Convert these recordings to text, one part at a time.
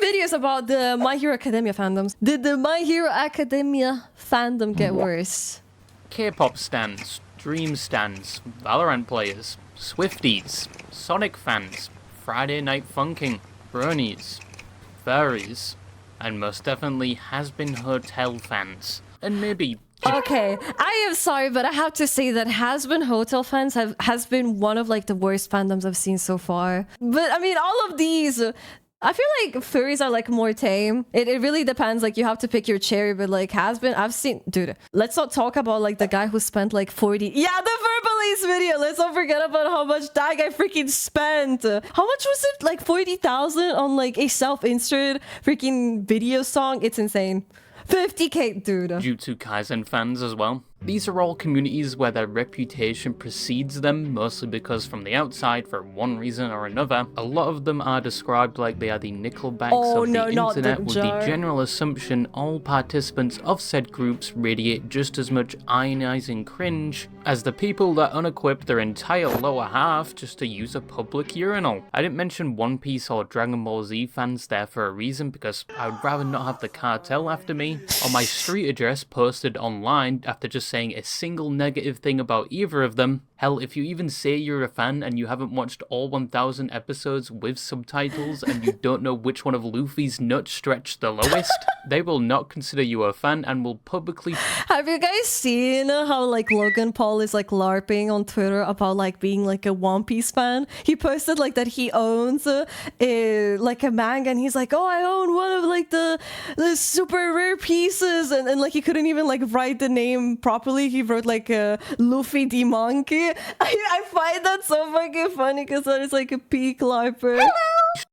videos about the My Hero Academia fandoms. Did the My Hero Academia fandom get worse? K-pop stans, Dream stans, Valorant players, Swifties, Sonic fans, Friday Night Funking, Bronies, furries, and most definitely Has-Been Hotel fans. And maybe... Okay, I am sorry, but I have to say that Has-Been Hotel fans has been one of like the worst fandoms I've seen so far. But I mean, all of these, I feel like furries are like more tame. It really depends, like you have to pick your cherry, but like Has-Been, I've seen, dude, let's not talk about like the guy who spent like 40, yeah, the Verbalize video, let's not forget about how much that guy freaking spent. How much was it? Like 40,000 on like a self-insert freaking video song? It's insane. 50k, dude. Jujutsu Kaisen fans as well. These are all communities where their reputation precedes them, mostly because from the outside, for one reason or another, a lot of them are described like they are the Nickelbacks of the internet, with the general assumption all participants of said groups radiate just as much ionizing cringe as the people that unequip their entire lower half just to use a public urinal. I didn't mention One Piece or Dragon Ball Z fans there for a reason, because I would rather not have the cartel after me, or my street address posted online after just saying a single negative thing about either of them. Hell, if you even say you're a fan and you haven't watched all 1000 episodes with subtitles and you don't know which one of Luffy's nuts stretch the lowest, they will not consider you a fan and will publicly... Have you guys seen how like Logan Paul is like LARPing on Twitter about like being like a One Piece fan? He posted like that he owns like a manga, and he's like, oh, I own one of like the super rare pieces, and like he couldn't even like write the name properly. He wrote like Luffy the Monkey. I find that so fucking funny because that is like a peak LARPer.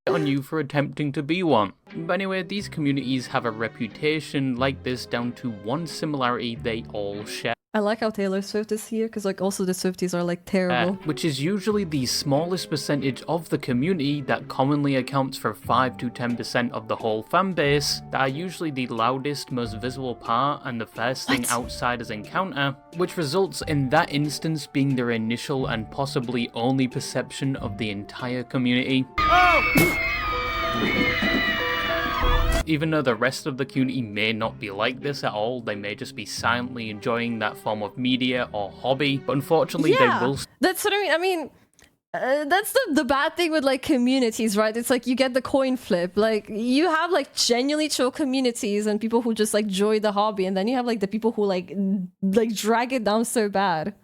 on you for attempting to be one. But anyway, these communities have a reputation like this down to one similarity they all share. I like how Taylor Swift is here, because like also the Swifties are like terrible. Which is usually the smallest percentage of the community that commonly accounts for 5 to 10% of the whole fan base, that are usually the loudest, most visible part and the first thing outsiders encounter, which results in that instance being their initial and possibly only perception of the entire community. Even though the rest of the community may not be like this at all, they may just be silently enjoying that form of media or hobby, but unfortunately they will... That's what I mean. I mean, that's the bad thing with like communities, right? It's like you get the coin flip. Like you have like genuinely chill communities and people who just like enjoy the hobby, and then you have like the people who like drag it down so bad.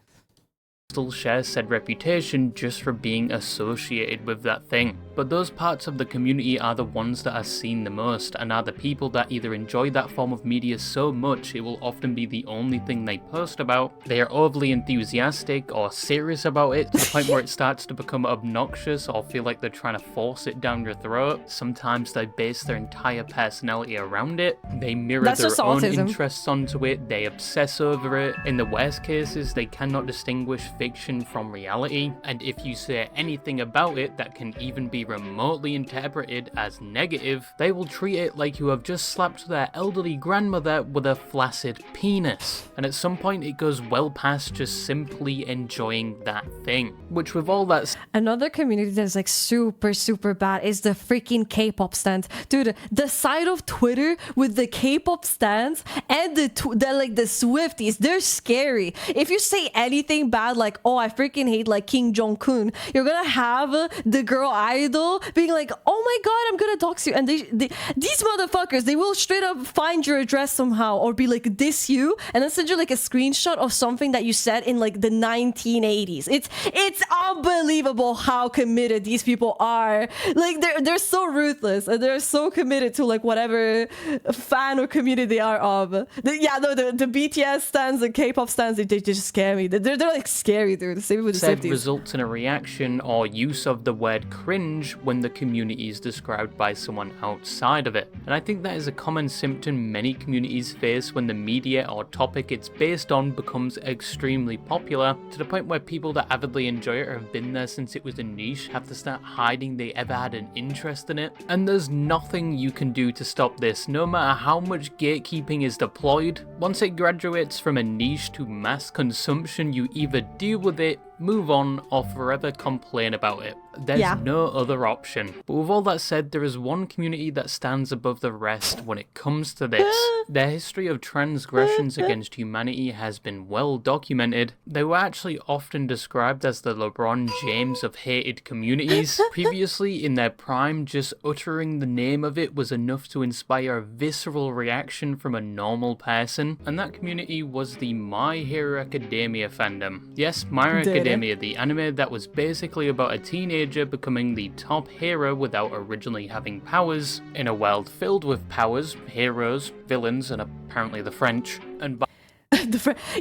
Still share said reputation just for being associated with that thing. But those parts of the community are the ones that are seen the most, and are the people that either enjoy that form of media so much it will often be the only thing they post about, they are overly enthusiastic or serious about it to the point where it starts to become obnoxious or feel like they're trying to force it down your throat. Sometimes they base their entire personality around it, they mirror their own interests onto it, they obsess over it. In the worst cases, they cannot distinguish fiction from reality, and if you say anything about it that can even be remotely interpreted as negative, they will treat it like you have just slapped their elderly grandmother with a flaccid penis. And at some point it goes well past just simply enjoying that thing. Which, with all that... Another community that is like super bad is the freaking K-pop stands. Dude, the side of Twitter with the K-pop stands and the Swifties, they're scary. If you say anything bad like, oh, I freaking hate like Kim Jong-un, you're gonna have the girl idol being like, oh my god, I'm gonna dox you, and these motherfuckers, they will straight up find your address somehow or be like diss you and then send you like a screenshot of something that you said in like the 1980s. It's unbelievable how committed these people are. Like they're so ruthless and they're so committed to like whatever fan or community they are of. The BTS stands, the K-pop stands, they just scare me. They're like scary, dude. The same with the Swifties. Results in a reaction or use of the word cringe when the community is described by someone outside of it. And I think that is a common symptom many communities face when the media or topic it's based on becomes extremely popular, to the point where people that avidly enjoy it or have been there since it was a niche have to start hiding they ever had an interest in it. And there's nothing you can do to stop this, no matter how much gatekeeping is deployed. Once it graduates from a niche to mass consumption, you either deal with it move on, or forever complain about it. There's Yeah. no other option. But with all that said, there is one community that stands above the rest when it comes to this. Their history of transgressions against humanity has been well documented. They were actually often described as the LeBron James of hated communities. Previously, in their prime, just uttering the name of it was enough to inspire a visceral reaction from a normal person, and that community was the My Hero Academia fandom. Yes, My Hero Academia, the anime that was basically about a teenager becoming the top hero without originally having powers, in a world filled with powers, heroes, villains, and apparently the French. And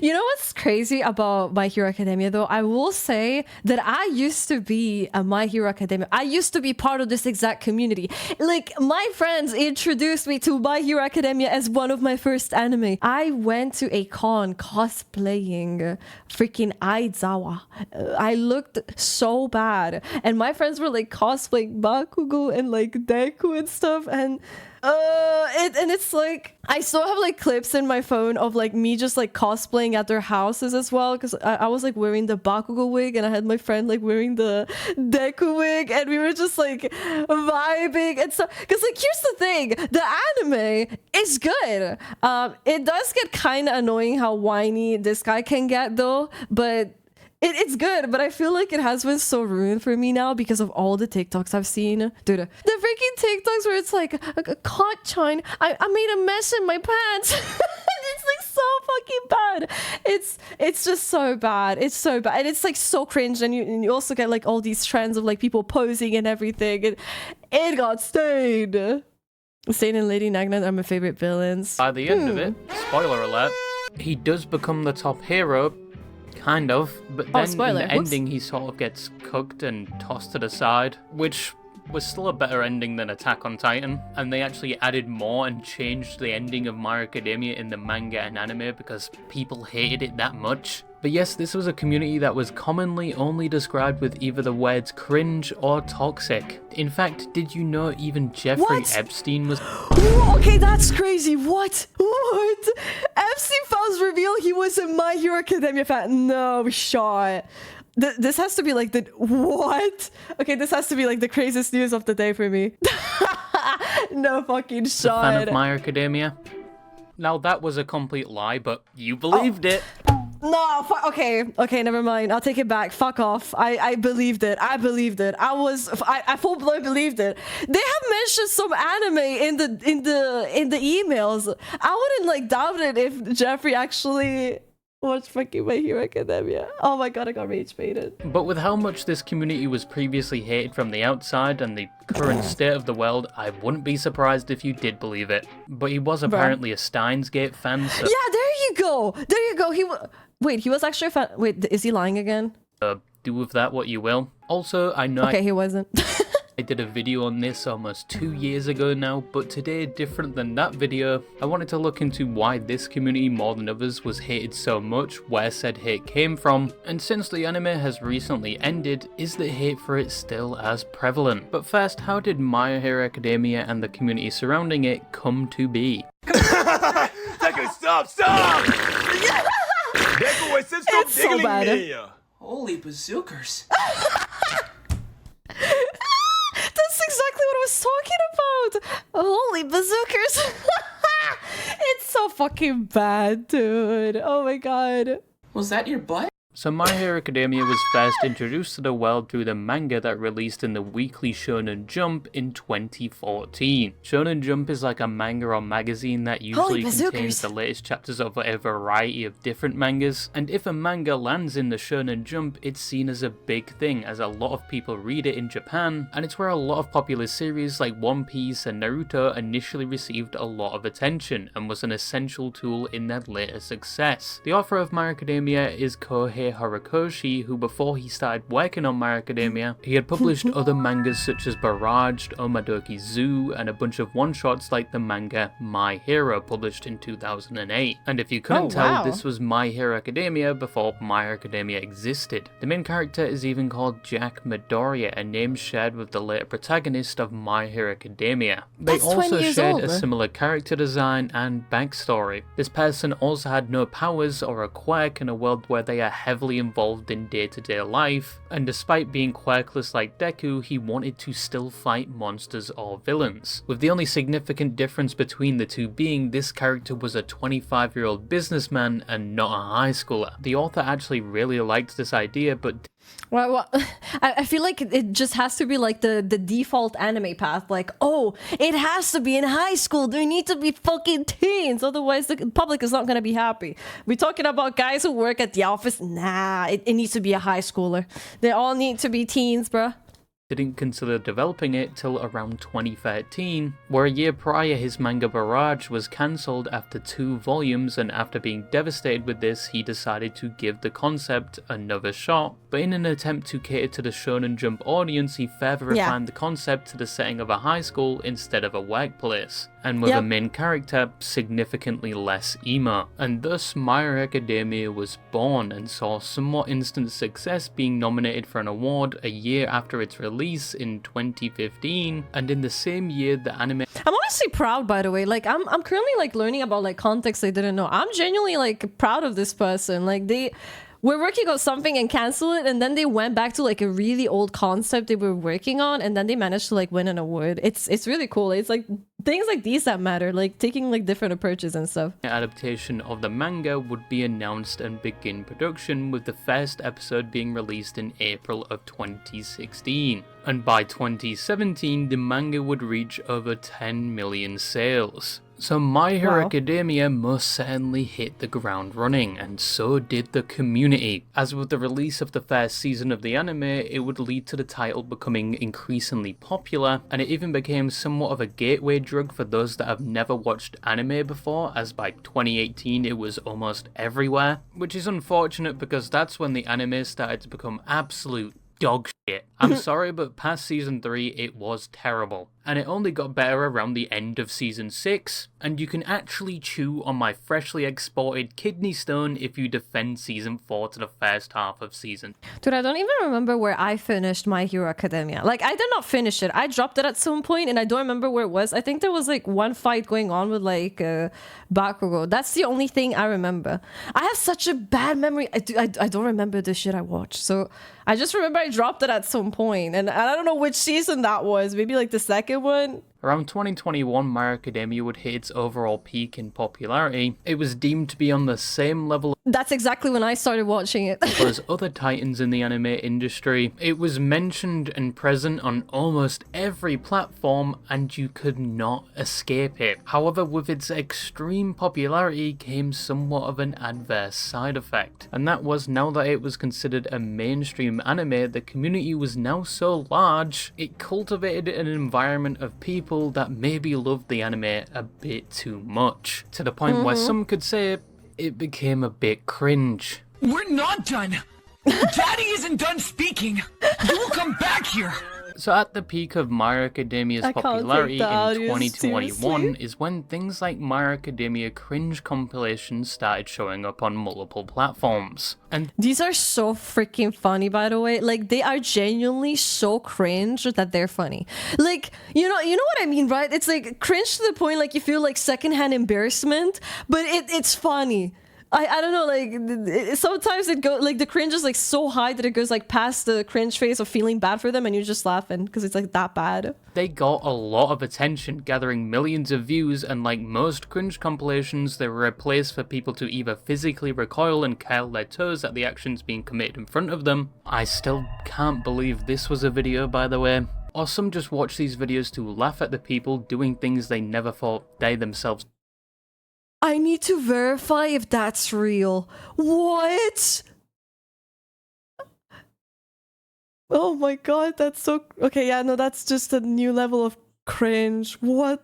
You know what's crazy about My Hero Academia though? I will say that I used to be a My Hero Academia. I used to be part of this exact community. Like, my friends introduced me to My Hero Academia as one of my first anime. I went to a con cosplaying freaking Aizawa. I looked so bad. And my friends were like cosplaying Bakugo and like Deku and stuff, and it's like I still have like clips in my phone of like me just like cosplaying at their houses as well, because I was like wearing the Bakugo wig and I had my friend like wearing the Deku wig, and we were just like vibing and stuff. Because like, here's the thing, the anime is good. It does get kind of annoying how whiny this guy can get though, but it's good, but I feel like it has been so ruined for me now because of all the TikToks I've seen. Dude, the freaking TikToks where it's like, Chine, I made a mess in my pants. It's like so fucking bad. It's just so bad. It's so bad. And it's like so cringe. And you also get like all these trends of like people posing and everything. And it got stained. Stain and Lady Nagna are my favorite villains. by the end of it, spoiler alert, he does become the top hero. Kind of, but then spoiler. in the ending he sort of gets cooked and tossed to the side, which was still a better ending than Attack on Titan, and they actually added more and changed the ending of My Hero Academia in the manga and anime because people hated it that much. But yes, this was a community that was commonly only described with either the words cringe or toxic. In fact, did you know even Jeffrey Epstein was— Okay, that's crazy. What? Epstein files reveal he was a My Hero Academia fan. No shot. This has to be like the— what? Okay, this has to be like the craziest news of the day for me. No fucking shot. a fan of My Hero Academia. Now that was a complete lie, but you believed it. No, okay, never mind. I'll take it back. Fuck off. I believed it. I believed it. I full blown believed it. They have mentioned some anime in the emails. I wouldn't like doubt it if Jeffrey actually watched fucking My Hero Academia. Oh my god, I got rage baited. But with how much this community was previously hated from the outside and the current state of the world, I wouldn't be surprised if you did believe it. But he was apparently a Steins Gate fan, so— Yeah, there you go. There you go. Wait, he was actually a fan. Wait, is he lying again? do with that what you will. Also, I know he wasn't. I did a video on this almost 2 years ago now, but today, different than that video, I wanted to look into why this community more than others was hated so much, where said hate came from, and since the anime has recently ended, is the hate for it still as prevalent? But first, how did My Hero Academia and the community surrounding it come to be? Deku, stop! Deku, I said stop diggling me! Holy bazookas. That's exactly what I was talking about! Holy bazookas! It's so fucking bad, dude. Oh my god. Was that your butt? So My Hero Academia was first introduced to the world through the manga that released in the weekly Shonen Jump in 2014. Shonen Jump is like a manga or magazine that usually contains the latest chapters of a variety of different mangas, and if a manga lands in the Shonen Jump, it's seen as a big thing, as a lot of people read it in Japan, and it's where a lot of popular series like One Piece and Naruto initially received a lot of attention, and was an essential tool in their later success. The author of My Hero Academia is Kohei Horikoshi, who before he started working on My Hero Academia, he had published other mangas such as Barraged, Omadoki Zoo, and a bunch of one-shots like the manga My Hero, published in 2008. And if you couldn't tell, this was My Hero Academia before My Hero Academia existed. The main character is even called Jack Midoriya, a name shared with the later protagonist of My Hero Academia. They also shared a similar character design and backstory. This person also had no powers or a quirk in a world where they are heavily involved in day-to-day life, and despite being quirkless like Deku, he wanted to still fight monsters or villains, with the only significant difference between the two being this character was a 25-year-old businessman and not a high schooler. The author actually really liked this idea, but well, I feel like it just has to be like the default anime path. Like, oh, it has to be in high school. They need to be fucking teens. Otherwise, the public is not going to be happy. We're talking about guys who work at the office. Nah, it needs to be a high schooler. They all need to be teens, bruh. Didn't consider developing it till around 2013, where a year prior his manga Barrage was cancelled after 2 volumes, and after being devastated with this, he decided to give the concept another shot. But in an attempt to cater to the Shonen Jump audience, he further refined the concept to the setting of a high school instead of a workplace, and with a main character significantly less emo. And thus My Hero Academia was born and saw somewhat instant success, being nominated for an award a year after its release in 2015, and in the same year the anime... I'm honestly proud, by the way. Like, I'm currently like learning about like context I didn't know. I'm genuinely like proud of this person. Like, they were working on something and cancel it, and then they went back to like a really old concept they were working on, and then they managed to like win an award. It's really cool. It's like things like these that matter, like taking like different approaches and stuff. Adaptation of the manga would be announced and begin production, with the first episode being released in April of 2016. And by 2017, the manga would reach over 10 million sales. So My Hero Academia most certainly hit the ground running, and so did the community. As with the release of the first season of the anime, it would lead to the title becoming increasingly popular, and it even became somewhat of a gateway drug for those that have never watched anime before, as by 2018 it was almost everywhere. Which is unfortunate, because that's when the anime started to become absolute dog shit. I'm sorry, but past season 3 it was terrible. And it only got better around the end of season 6, and you can actually chew on my freshly exported kidney stone if you defend season 4 to the first half of season. Dude, I don't even remember where I finished My Hero Academia. Like, I did not finish it. I dropped it at some point, and I don't remember where it was. I think there was like one fight going on with like Bakugo. That's the only thing I remember. I have such a bad memory. I don't remember the shit I watched. So I just remember I dropped it at some point, and I don't know which season that was. Maybe like the second one. Around 2021, My Hero Academia would hit its overall peak in popularity. It was deemed to be on the same level That's exactly when I started watching it. as other titans in the anime industry. It was mentioned and present on almost every platform, and you could not escape it. However, with its extreme popularity came somewhat of an adverse side effect, and that was, now that it was considered a mainstream anime, the community was now so large, it cultivated an environment of people that maybe loved the anime a bit too much, to the point where some could say it became a bit cringe. We're not done! Daddy isn't done speaking! You will come back here! So at the peak of My Hero Academia's popularity in 2021 is when things like My Hero Academia cringe compilations started showing up on multiple platforms. And these are so freaking funny, by the way. Like, they are genuinely so cringe that they're funny. Like, you know what I mean, right? It's like cringe to the point like you feel like secondhand embarrassment, but it's funny. I don't know, like, sometimes it goes, like, the cringe is, like, so high that it goes, like, past the cringe phase of feeling bad for them, and you're just laughing, because it's, like, that bad. They got a lot of attention, gathering millions of views, and like most cringe compilations, they were a place for people to either physically recoil and curl their toes at the actions being committed in front of them. I still can't believe this was a video, by the way. Or some just watch these videos to laugh at the people doing things they never thought they themselves. I need to verify if that's real. What? Oh my god, that's so... Okay, yeah, no, that's just a new level of cringe. What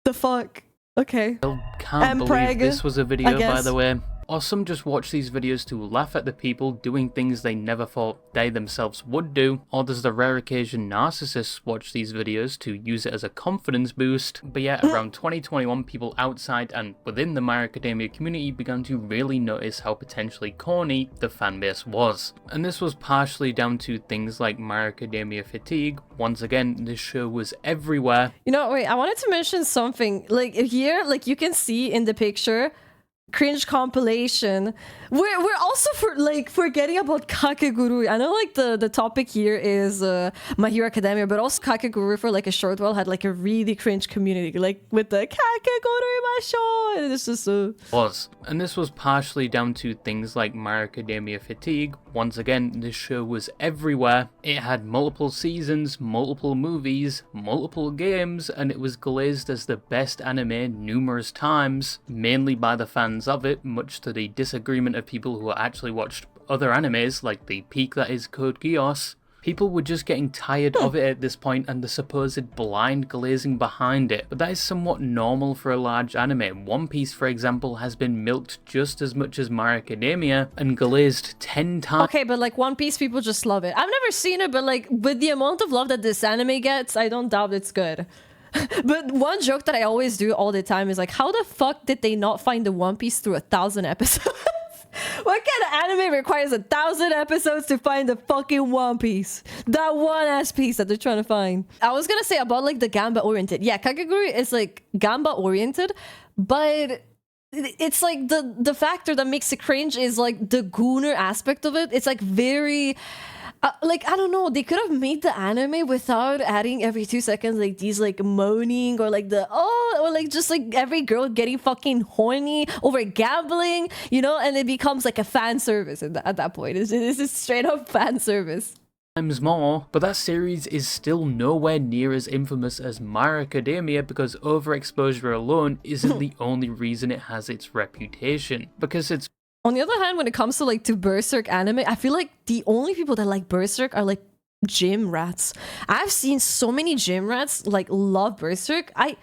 the fuck? Okay. I can't believe this was a video, by the way. Or some just watch these videos to laugh at the people doing things they never thought they themselves would do. Or there's the rare occasion narcissists watch these videos to use it as a confidence boost. But yeah, around 2021, people outside and within the My Hero Academia community began to really notice how potentially corny the fanbase was. And this was partially down to things like My Hero Academia fatigue. Once again, this show was everywhere. You know, wait, I wanted to mention something. Like, here, like, you can see in the picture, cringe compilation. We're also forgetting about Kakegurui. I know like the topic here is My Hero Academia, but also Kakegurui for like a short while had like a really cringe community, like with the Kakegurui Masho, and it's just And this was partially down to things like My Hero Academia fatigue. Once again, this show was everywhere. It had multiple seasons, multiple movies, multiple games, and it was glazed as the best anime numerous times, mainly by the fans of it, much to the disagreement of people who actually watched other animes, like the peak that is Code Geass. People were just getting tired of it at this point and the supposed blind glazing behind it, but that is somewhat normal for a large anime. One Piece, for example, has been milked just as much as My Hero Academia and glazed 10 times. okay, but like One Piece, people just love it. I've never seen it, but like with the amount of love that this anime gets, I don't doubt it's good. But one joke that I always do all the time is like, how the fuck did they not find the One Piece through 1,000 episodes? What kind of anime requires 1,000 episodes to find the fucking One Piece? That one ass piece that they're trying to find. I was gonna say about like the Gamba oriented. Yeah, Kakegurui is like Gamba oriented, but it's like the factor that makes it cringe is like the gooner aspect of it. It's like very like, I don't know, they could have made the anime without adding every 2 seconds like these like moaning or like or like just like every girl getting fucking horny over gambling, you know, and it becomes like a fan service at that point. It's just straight up fan service. Times more, but that series is still nowhere near as infamous as My Hero Academia because overexposure alone isn't the only reason it has its reputation, because it's on the other hand, when it comes to like to Berserk anime, I feel like the only people that like Berserk are like gym rats. I've seen so many gym rats like love Berserk. I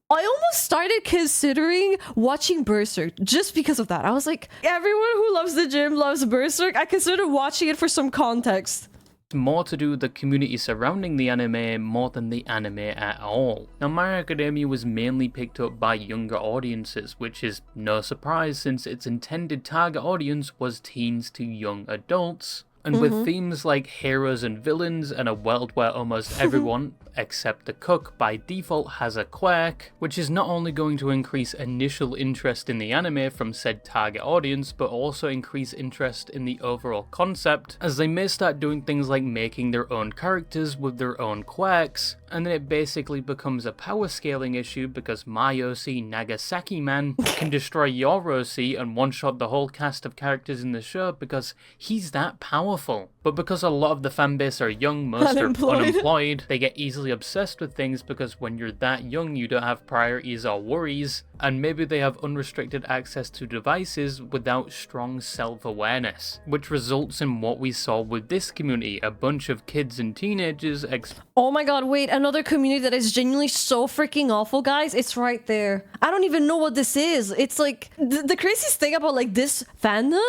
almost started considering watching Berserk just because of that. I was like, everyone who loves the gym loves Berserk. I considered watching it for some context. more to do with the community surrounding the anime more than the anime at all. Now, My Hero Academia was mainly picked up by younger audiences, which is no surprise since its intended target audience was teens to young adults. And with themes like heroes and villains and a world where almost everyone, except the cook, by default has a quirk, which is not only going to increase initial interest in the anime from said target audience, but also increase interest in the overall concept, as they may start doing things like making their own characters with their own quirks, and then it basically becomes a power scaling issue because my OC Nagasaki Man can destroy your OC and one-shot the whole cast of characters in the show because he's that powerful. But because a lot of the fanbase are young, most are unemployed, they get easily obsessed with things because when you're that young you don't have priorities or worries, and maybe they have unrestricted access to devices without strong self-awareness, which results in what we saw with this community, a bunch of kids and teenagers oh my god, wait, another community that is genuinely so freaking awful, guys. It's right there. I don't even know what this is. It's like, the craziest thing about like this fandom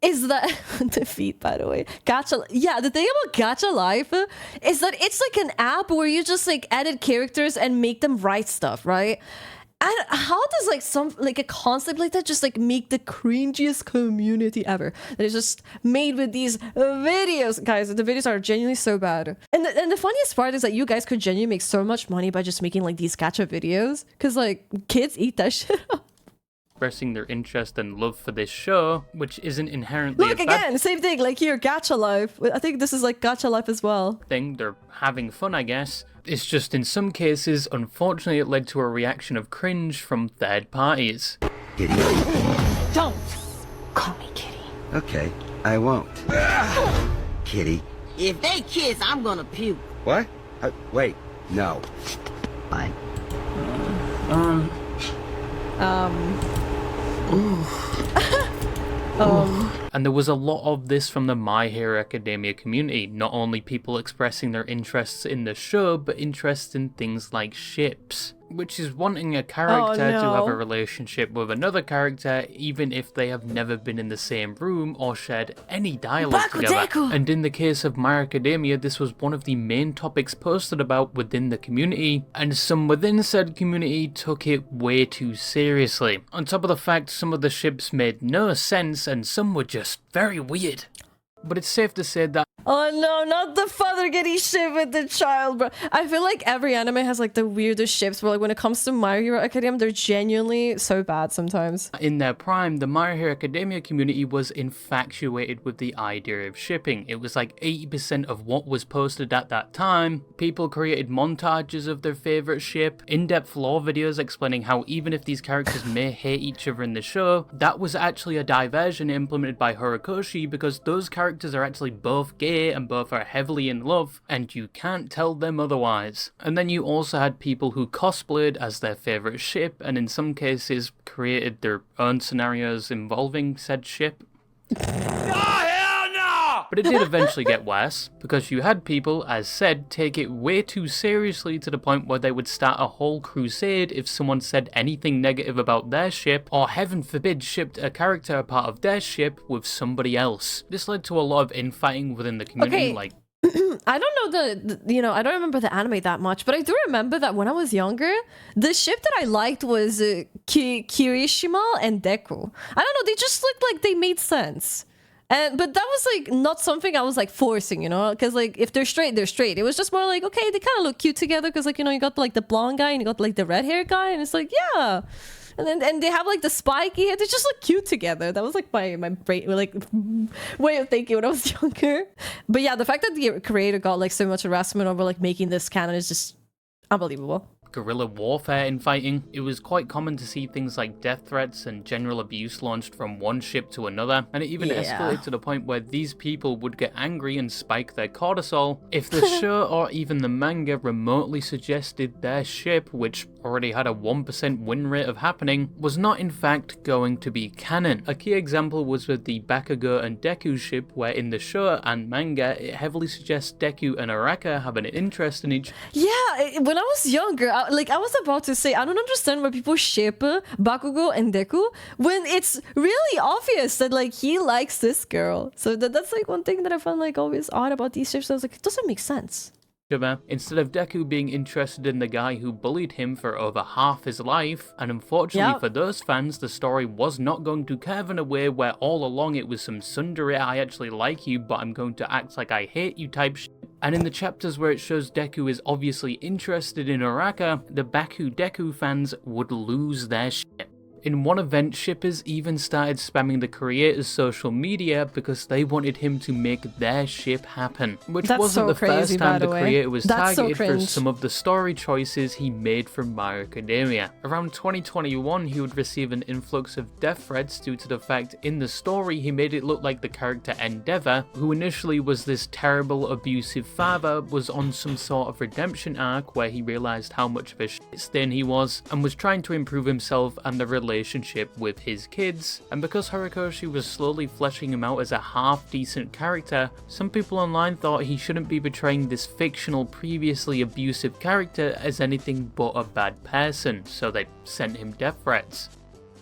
is that defeat, by the way, gacha. Yeah, the thing about Gacha Life is that it's like an app where you just like edit characters and make them write stuff, right? And how does like a concept like that just like make the cringiest community ever? That is just made with these videos, guys. The videos are genuinely so bad. And the funniest part is that you guys could genuinely make so much money by just making like these gacha videos, because like kids eat that shit up. expressing their interest and love for this show, which isn't inherently look again, same thing, like here, Gacha Life. I think this is like Gacha Life as well. thing. They're having fun, I guess. It's just in some cases, unfortunately, it led to a reaction of cringe from third parties. Kitty. Don't call me Kitty. Okay, I won't. Kitty. If they kiss, I'm gonna puke. What? Wait, no. Fine. And there was a lot of this from the My Hero Academia community, not only people expressing their interests in the show, but interest in things like ships, which is wanting a character to have a relationship with another character, even if they have never been in the same room or shared any dialogue together. And in the case of My Hero Academia, this was one of the main topics posted about within the community, and some within said community took it way too seriously. On top of the fact some of the ships made no sense and some were just very weird. But it's safe to say that Oh no, not the father getting shipped with the child, bro. I feel like every anime has like the weirdest ships, but like when it comes to My Hero Academia, they're genuinely so bad sometimes. in their prime, the My Hero Academia community was infatuated with the idea of shipping. It was like 80% of what was posted at that time. People created montages of their favorite ship, in-depth lore videos explaining how even if these characters may hate each other in the show, that was actually a diversion implemented by Horikoshi because those characters are actually both gay and both are heavily in love, and you can't tell them otherwise. And then you also had people who cosplayed as their favorite ship, and in some cases created their own scenarios involving said ship. But it did eventually get worse, because you had people, as said, take it way too seriously to the point where they would start a whole crusade if someone said anything negative about their ship, or heaven forbid shipped a character a part of their ship with somebody else. This led to a lot of infighting within the community, like... I don't know I don't remember the anime that much, but I do remember that when I was younger, the ship that I liked was Kirishima and Deku. I don't know, they just looked like they made sense. But that was like not something I was like forcing, because like if they're straight, they're straight. It was just more like, okay, they kind of look cute together because like, you got like the blonde guy and you got like the red hair guy, and it's like, yeah. And they have like the spiky hair. They just look cute together. That was like my brain, like way of thinking when I was younger. But yeah, the fact that the creator got like so much harassment over like making this canon is just unbelievable. Guerrilla warfare in fighting. It was quite common to see things like death threats and general abuse launched from one ship to another, and it even escalated to the point where these people would get angry and spike their cortisol if the show or even the manga remotely suggested their ship, which already had a 1% win rate of happening, was not in fact going to be canon. A key example was with the Bakugo and Deku ship, where in the show and manga it heavily suggests Deku and Araka have an interest in each. Yeah, when I was younger, I was about to say, I don't understand why people ship Bakugo and Deku when it's really obvious that like he likes this girl. So that's like one thing that I found like always odd about these ships. I was like, it doesn't make sense. Instead of Deku being interested in the guy who bullied him for over half his life, and unfortunately for those fans, the story was not going to curve in a way where all along it was some tsundere I actually like you but I'm going to act like I hate you type shit. And in the chapters where it shows Deku is obviously interested in Araka, the Baku Deku fans would lose their shit. In one event, shippers even started spamming the creator's social media because they wanted him to make their ship happen. Which wasn't the first time the creator was targeted for some of the story choices he made for My Hero Academia. Around 2021, he would receive an influx of death threats due to the fact in the story he made it look like the character Endeavor, who initially was this terrible abusive father, was on some sort of redemption arc where he realized how much of a shit stain he was and was trying to improve himself and the relationship with his kids. And because Horikoshi was slowly fleshing him out as a half-decent character, some people online thought he shouldn't be portraying this fictional previously abusive character as anything but a bad person, so they sent him death threats.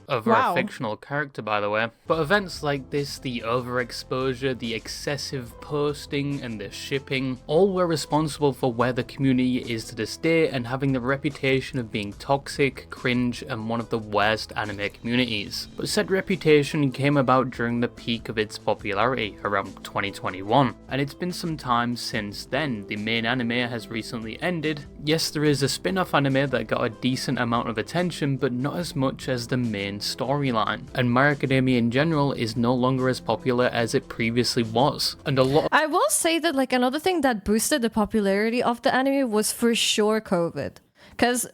Over a fictional character, by the way. But events like this, the overexposure, the excessive posting, and the shipping, all were responsible for where the community is to this day and having the reputation of being toxic, cringe, and one of the worst anime communities. But said reputation came about during the peak of its popularity, around 2021, and it's been some time since then. The main anime has recently ended. Yes, there is a spin-off anime that got a decent amount of attention, but not as much as the main storyline, and My Hero Academia in general is no longer as popular as it previously was. And I will say that like another thing that boosted the popularity of the anime was for sure COVID, because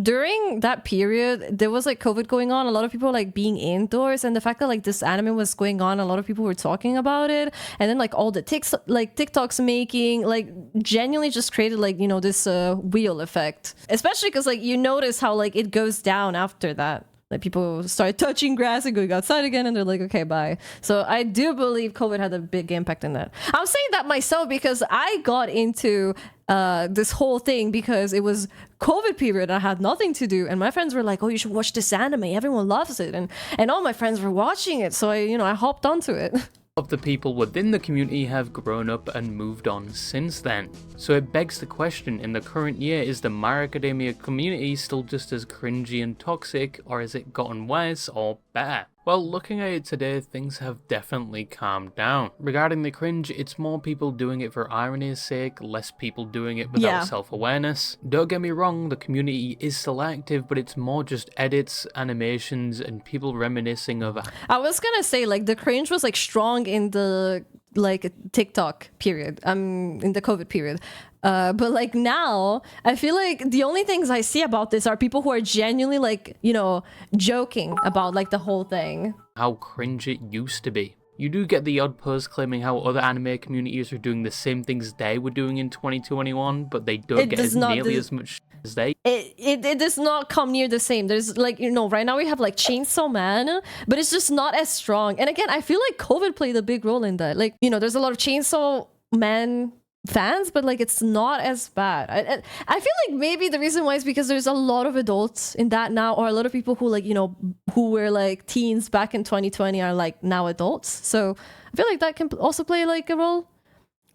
during that period there was like COVID going on, a lot of people like being indoors, and the fact that like this anime was going on, a lot of people were talking about it, and then like all the TikToks making like genuinely just created like, you know, this wheel effect, especially because like you notice how like it goes down after that. Like people start touching grass and going outside again, and they're like, okay, bye. So I do believe COVID had a big impact in that. I'm saying that myself because I got into this whole thing because it was COVID period and I had nothing to do, and my friends were like, oh, you should watch this anime, everyone loves it, and all my friends were watching it, so I hopped onto it. Of the people within the community have grown up and moved on since then. So it begs the question, in the current year, is the My Hero Academia community still just as cringy and toxic, or has it gotten worse or better? Well, looking at it today, things have definitely calmed down. Regarding the cringe, it's more people doing it for irony's sake, less people doing it without self-awareness. Don't get me wrong, the community is still active, but it's more just edits, animations, and people reminiscing of... I was gonna say, like, the cringe was, like, strong in the, like, TikTok period, in the COVID period. But like now, I feel like the only things I see about this are people who are genuinely like, you know, joking about like the whole thing. How cringe it used to be. You do get the odd post claiming how other anime communities are doing the same things they were doing in 2021, but they don't get as nearly as much as they. It does not come near the same. There's like, you know, right now we have like Chainsaw Man, but it's just not as strong. And again, I feel like COVID played a big role in that. Like, you know, there's a lot of Chainsaw Man fans, but like it's not as bad. I feel like maybe the reason why is because there's a lot of adults in that now, or a lot of people who like, you know, who were like teens back in 2020 are like now adults. So I feel like that can also play like a role.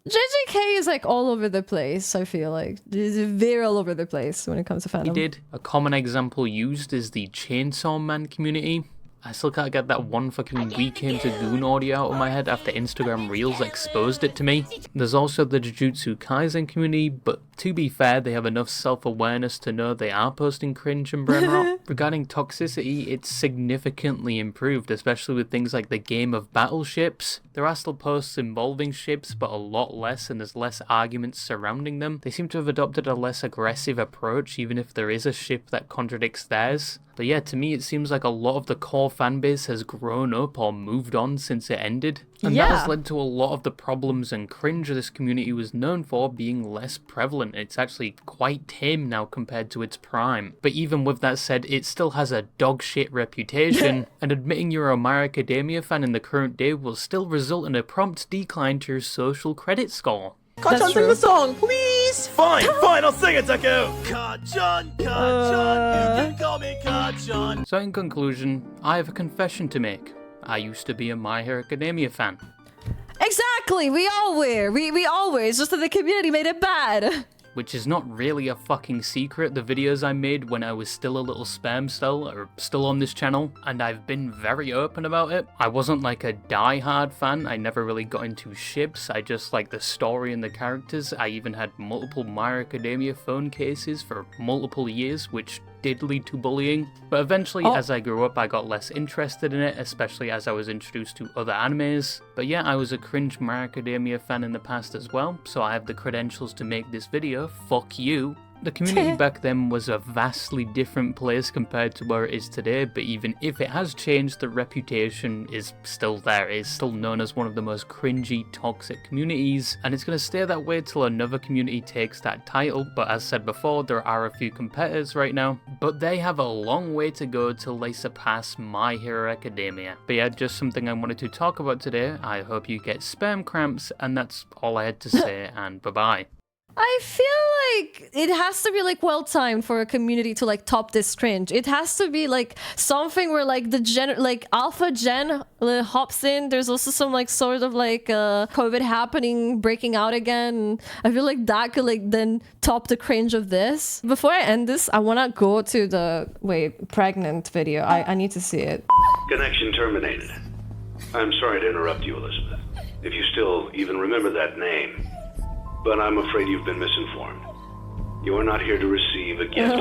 JJK is like all over the place. I feel like it's very all over the place when it comes to fandom. A common example used is the Chainsaw Man community. I still can't get that one fucking We Came to Goon audio out of my head after Instagram Reels exposed it to me. There's also the Jujutsu Kaisen community, but to be fair, they have enough self-awareness to know they are posting cringe and brain rot. Regarding toxicity, it's significantly improved, especially with things like the game of battleships. There are still posts involving ships, but a lot less, and there's less arguments surrounding them. They seem to have adopted a less aggressive approach, even if there is a ship that contradicts theirs. But yeah, to me it seems like a lot of the core fanbase has grown up or moved on since it ended. And that has led to a lot of the problems and cringe this community was known for being less prevalent. It's actually quite tame now compared to its prime. But even with that said, it still has a dog shit reputation, and admitting you're a My Academia fan in the current day will still result in a prompt decline to your social credit score. Kachan, sing the song, please! Fine, I'll sing it, Deku! Kachan, you can call me Kachan. So in conclusion, I have a confession to make. I used to be a My Hero Academia fan. Exactly, we all were. We all were. It's just that the community made it bad. Which is not really a fucking secret. The videos I made when I was still a little spam cell are still on this channel, and I've been very open about it. I wasn't like a die-hard fan. I never really got into ships. I just liked the story and the characters. I even had multiple My Hero Academia phone cases for multiple years, which did lead to bullying. But eventually, as I grew up, I got less interested in it, especially as I was introduced to other animes. But yeah, I was a cringe My Hero Academia fan in the past as well, so I have the credentials to make this video. Fuck you. The community back then was a vastly different place compared to where it is today, but even if it has changed, the reputation is still there. It's still known as one of the most cringy, toxic communities, and it's going to stay that way till another community takes that title. But as said before, there are a few competitors right now, but they have a long way to go till they surpass My Hero Academia. But yeah, just something I wanted to talk about today. I hope you get spam cramps, and that's all I had to say, and bye-bye. I feel like it has to be like well timed for a community to like top this cringe. It has to be like something where like the alpha gen hops in. There's also some like sort of like COVID happening, breaking out again. I feel like that could like then top the cringe of this. Before I end this, I want to go to the pregnant video. I need to see it. Connection terminated. I'm sorry to interrupt you, Elizabeth. If you still even remember that name. But I'm afraid you've been misinformed. You are not here to receive a gift,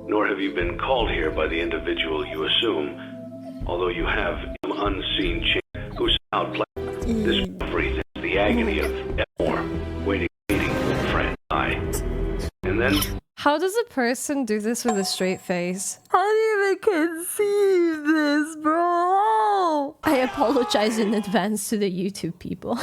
nor have you been called here by the individual you assume, although you have some unseen chick who's outplayed. This breathes the agony of waiting for a friend. And then... How does a person do this with a straight face? I didn't even conceive this, bro! I apologize in advance to the YouTube people.